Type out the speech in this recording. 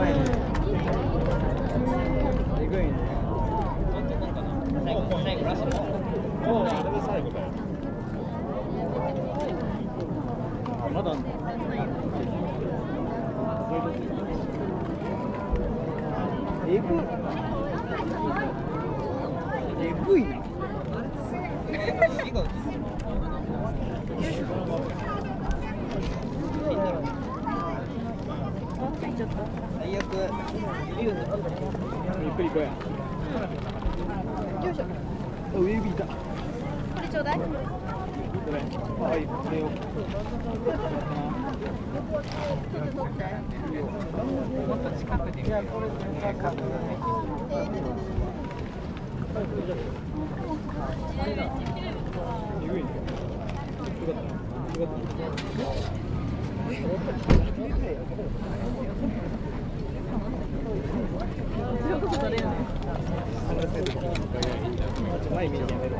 えぐいね。最後ラスト。おお、あれで最後だよ。あ、まだあんの。えぐい。えぐいな。最悪。ゆっくり行こうや。よいしょ。お、ウェビーだ。これちょうだい。これ。はい、これを。ちょっと取って。もっと近くで見る。えぐいね。よかった。よかった。強く取れるね。前見にやめる。